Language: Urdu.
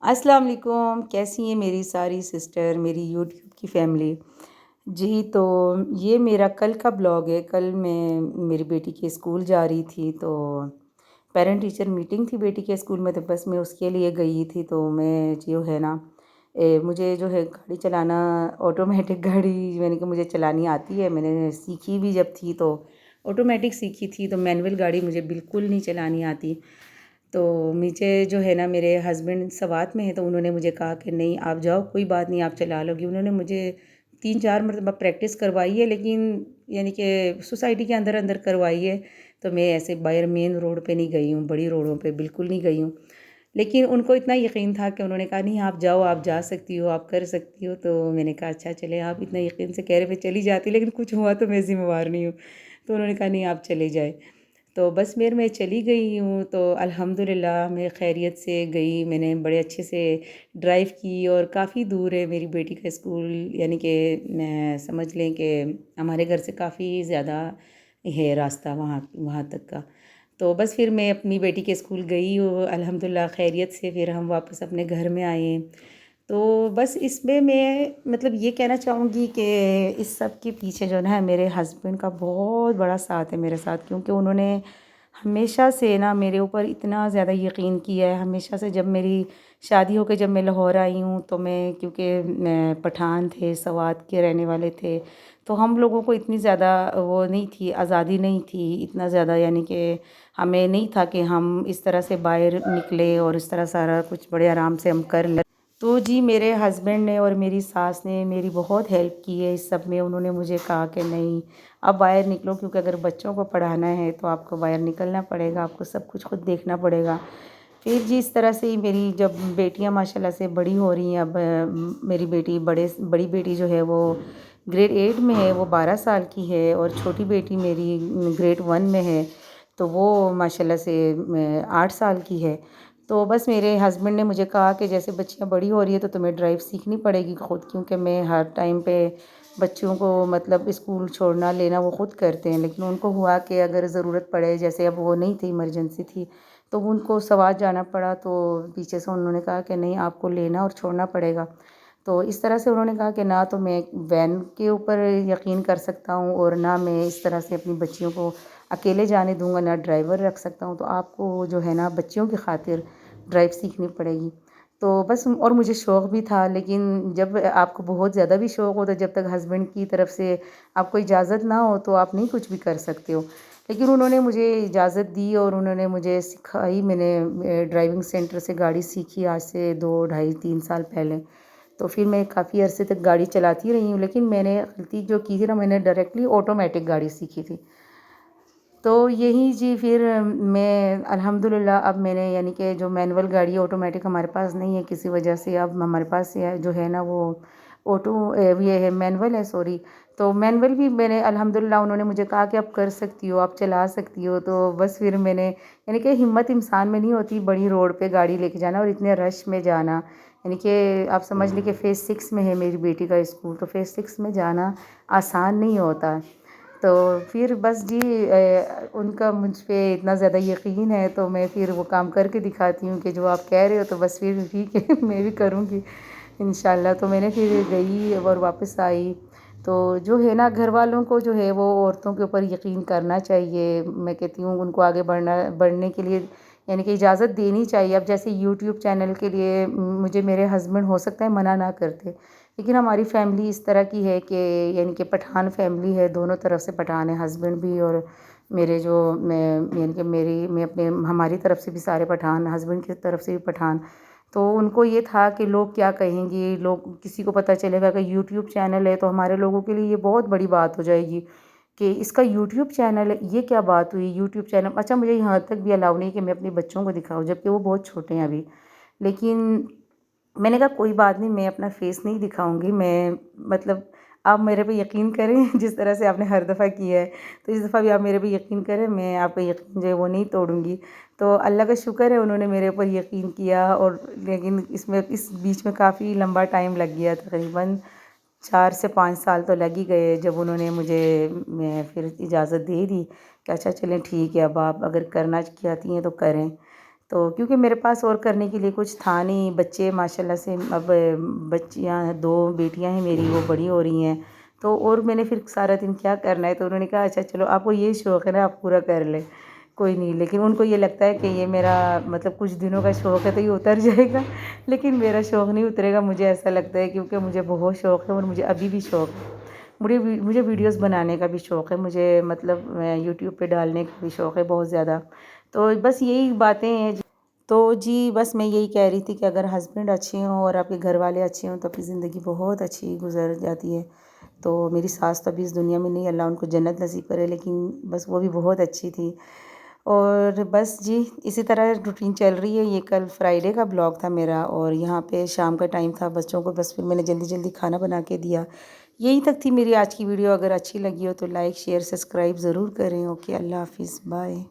السلام علیکم، کیسی ہیں میری ساری سسٹر، میری یوٹیوب کی فیملی؟ جی تو یہ میرا کل کا بلاگ ہے۔ کل میں میری بیٹی کے اسکول جا رہی تھی، تو پیرنٹ ٹیچر میٹنگ تھی بیٹی کے اسکول میں، تو بس میں اس کے لیے گئی تھی۔ تو میں جو ہے نا مجھے جو ہے گاڑی چلانا، آٹومیٹک گاڑی یعنی کہ مجھے چلانی آتی ہے۔ میں نے سیکھی بھی جب تھی تو آٹومیٹک سیکھی تھی، تو مینول گاڑی مجھے بالکل نہیں چلانی آتی۔ تو مجھے جو ہے نا میرے ہسبینڈ سوات میں ہیں، تو انہوں نے مجھے کہا کہ نہیں آپ جاؤ، کوئی بات نہیں آپ چلا لو گی۔ انہوں نے مجھے 3-4 مرتبہ پریکٹس کروائی ہے، لیکن یعنی کہ سوسائٹی کے اندر اندر کروائی ہے، تو میں ایسے باہر مین روڈ پہ نہیں گئی ہوں، بڑی روڈوں پہ بالکل نہیں گئی ہوں۔ لیکن ان کو اتنا یقین تھا کہ انہوں نے کہا نہیں آپ جاؤ، آپ جا سکتی ہو، آپ کر سکتی ہو۔ تو میں نے کہا اچھا چلے، آپ اتنا یقین سے کہہ رہے میں چلی جاتی، لیکن کچھ ہوا تو میں ذمہ وار نہیں ہوں۔ تو انہوں نے کہا نہیں آپ چلے جائے۔ تو بس میں چلی گئی ہوں، تو الحمدللہ میں خیریت سے گئی۔ میں نے بڑے اچھے سے ڈرائیو کی، اور کافی دور ہے میری بیٹی کا اسکول، یعنی کہ سمجھ لیں کہ ہمارے گھر سے کافی زیادہ ہے راستہ وہاں تک کا۔ تو بس پھر میں اپنی بیٹی کے اسکول گئی ہوں الحمدللہ خیریت سے، پھر ہم واپس اپنے گھر میں آئے۔ تو بس اس میں مطلب یہ کہنا چاہوں گی کہ اس سب کے پیچھے جو ہے میرے ہسبینڈ کا بہت بڑا ساتھ ہے میرے ساتھ، کیونکہ انہوں نے ہمیشہ سے نا میرے اوپر اتنا زیادہ یقین کیا ہے۔ ہمیشہ سے جب میری شادی ہو کے جب میں لاہور آئی ہوں، تو میں کیونکہ پٹھان تھے، سوات کے رہنے والے تھے، تو ہم لوگوں کو اتنی زیادہ وہ نہیں تھی، آزادی نہیں تھی اتنا زیادہ، یعنی کہ ہمیں نہیں تھا کہ ہم اس طرح سے باہر نکلے اور اس طرح سارا کچھ بڑے آرام سے ہم کر لیں۔ تو جی میرے ہسبینڈ نے اور میری ساس نے میری بہت ہیلپ کی ہے اس سب میں۔ انہوں نے مجھے کہا کہ نہیں اب باہر نکلو، کیونکہ اگر بچوں کو پڑھانا ہے تو آپ کو باہر نکلنا پڑے گا، آپ کو سب کچھ خود دیکھنا پڑے گا۔ پھر جی اس طرح سے ہی میری جب بیٹیاں ماشاءاللہ سے بڑی ہو رہی ہیں، اب میری بڑی بیٹی جو ہے وہ گریڈ 8 میں ہے، وہ 12 سال کی ہے، اور چھوٹی بیٹی میری گریڈ 1 میں ہے، تو وہ ماشاءاللہ سے 8 سال کی ہے۔ تو بس میرے ہسبینڈ نے مجھے کہا کہ جیسے بچیاں بڑی ہو رہی ہے تو تمہیں ڈرائیو سیکھنی پڑے گی خود، کیونکہ میں ہر ٹائم پہ بچوں کو مطلب اسکول چھوڑنا لینا وہ خود کرتے ہیں، لیکن ان کو ہوا کہ اگر ضرورت پڑے، جیسے اب وہ نہیں تھی ایمرجنسی تھی تو ان کو سوات جانا پڑا، تو پیچھے سے انہوں نے کہا کہ نہیں آپ کو لینا اور چھوڑنا پڑے گا۔ تو اس طرح سے انہوں نے کہا کہ نہ تو میں وین کے اوپر یقین کر سکتا ہوں، اور نہ میں اس طرح سے اپنی بچیوں کو اکیلے جانے دوں گا، نہ ڈرائیور رکھ سکتا ہوں، تو آپ کو جو ہے نا بچیوں کی خاطر ڈرائیو سیکھنی پڑے گی۔ تو بس، اور مجھے شوق بھی تھا، لیکن جب آپ کو بہت زیادہ بھی شوق ہو تو جب تک ہسبینڈ کی طرف سے آپ کو اجازت نہ ہو تو آپ نہیں کچھ بھی کر سکتے ہو۔ لیکن انہوں نے مجھے اجازت دی اور انہوں نے مجھے سکھائی۔ میں نے ڈرائیونگ سینٹر سے گاڑی سیکھی آج سے 2 ڈھائی 3 سال پہلے۔ تو پھر میں کافی عرصے تک گاڑی چلاتی رہی ہوں، لیکن میں نے غلطی جو کی تھی نا، میں نے ڈائریکٹلی آٹومیٹک گاڑی سیکھی تھی۔ تو یہی جی پھر میں الحمدللہ اب میں نے یعنی کہ جو مینول گاڑی آٹومیٹک ہمارے پاس نہیں ہے کسی وجہ سے، اب ہمارے پاس جو ہے نا وہ یہ ہے مینول ہے، سوری۔ تو مینول بھی میں نے الحمدللہ، انہوں نے مجھے کہا کہ آپ کر سکتی ہو، آپ چلا سکتی ہو۔ تو بس پھر میں نے یعنی کہ ہمت انسان میں نہیں ہوتی بڑی روڈ پہ گاڑی لے کے جانا اور اتنے رش میں جانا، یعنی کہ آپ سمجھ لیں کہ فیز 6 میں ہے میری بیٹی کا اسکول، تو فیز 6 میں جانا آسان نہیں ہوتا۔ تو پھر بس جی ان کا مجھ پہ اتنا زیادہ یقین ہے، تو میں پھر وہ کام کر کے دکھاتی ہوں کہ جو آپ کہہ رہے ہو، تو بس پھر ٹھیک ہے میں بھی کروں گی انشاءاللہ۔ تو میں نے پھر گئی اور واپس آئی۔ تو جو ہے نا گھر والوں کو جو ہے وہ عورتوں کے اوپر یقین کرنا چاہیے، میں کہتی ہوں ان کو آگے بڑھنے کے لیے یعنی کہ اجازت دینی چاہیے۔ اب جیسے یوٹیوب چینل کے لیے مجھے میرے ہسبینڈ ہو سکتا ہے منع نہ کرتے، لیکن ہماری فیملی اس طرح کی ہے کہ یعنی کہ پٹھان فیملی ہے، دونوں طرف سے پٹھان ہے، ہسبینڈ بھی اور میرے جو یعنی کہ میں اپنے ہماری طرف سے بھی سارے پٹھان، ہسبینڈ کی طرف سے بھی پٹھان۔ تو ان کو یہ تھا کہ لوگ کیا کہیں گے، لوگ کسی کو پتہ چلے گا کہ یوٹیوب چینل ہے تو ہمارے لوگوں کے لیے یہ بہت بڑی بات ہو جائے گی کہ اس کا یوٹیوب چینل ہے، یہ کیا بات ہوئی یوٹیوب چینل؟ اچھا مجھے یہاں تک بھی الاؤ نہیں کہ میں اپنے بچوں کو دکھاؤں، جبکہ وہ بہت چھوٹے ہیں ابھی۔ لیکن میں نے کہا کوئی بات نہیں، میں اپنا فیس نہیں دکھاؤں گی، میں مطلب آپ میرے پہ یقین کریں جس طرح سے آپ نے ہر دفعہ کیا ہے، تو اس دفعہ بھی آپ میرے پہ یقین کریں، میں آپ پہ یقین جو ہے وہ نہیں توڑوں گی۔ تو اللہ کا شکر ہے انہوں نے میرے اوپر یقین کیا، اور لیکن اس بیچ میں کافی لمبا ٹائم لگ گیا، تقریباً 4 سے 5 سال تو لگ ہی گئے، جب انہوں نے مجھے پھر اجازت دے دی کہ اچھا چلیں ٹھیک ہے، اب آپ اگر کرنا چاہتی ہیں تو کریں۔ تو کیونکہ میرے پاس اور کرنے کے لیے کچھ تھا نہیں، بچے ماشاءاللہ سے اب بچیاں 2 بیٹیاں ہیں میری، وہ بڑی ہو رہی ہیں، تو اور میں نے پھر سارا دن کیا کرنا ہے، تو انہوں نے کہا اچھا چلو آپ کو یہ شوق ہے نا آپ پورا کر لیں، کوئی نہیں، لیکن ان کو یہ لگتا ہے کہ یہ میرا مطلب کچھ دنوں کا شوق ہے تو یہ اتر جائے گا، لیکن میرا شوق نہیں اترے گا، مجھے ایسا لگتا ہے کیونکہ مجھے بہت شوق ہے اور مجھے ابھی بھی شوق ہے، مجھے ویڈیوز بنانے کا بھی شوق ہے، مجھے مطلب یوٹیوب پہ ڈالنے کا بھی شوق ہے بہت زیادہ، تو بس یہی باتیں ہیں تو جی بس میں یہی کہہ رہی تھی کہ اگر ہسبینڈ اچھے ہوں اور آپ کے گھر والے اچھے ہوں تو آپ کی زندگی بہت اچھی گزر جاتی ہے، تو میری ساس تو ابھی اس دنیا میں نہیں، اللہ ان کو جنت نصیب کرے، لیکن بس وہ بھی بہت اچھی تھی، اور بس جی اسی طرح روٹین چل رہی ہے۔ یہ کل فرائیڈے کا بلاگ تھا میرا، اور یہاں پہ شام کا ٹائم تھا، بچوں کو بس پھر میں نے جلدی جلدی کھانا بنا کے دیا۔ یہی تک تھی میری آج کی ویڈیو، اگر اچھی لگی ہو تو لائک شیئر سبسکرائب ضرور کریں۔ اوکے، اللہ حافظ، بائے۔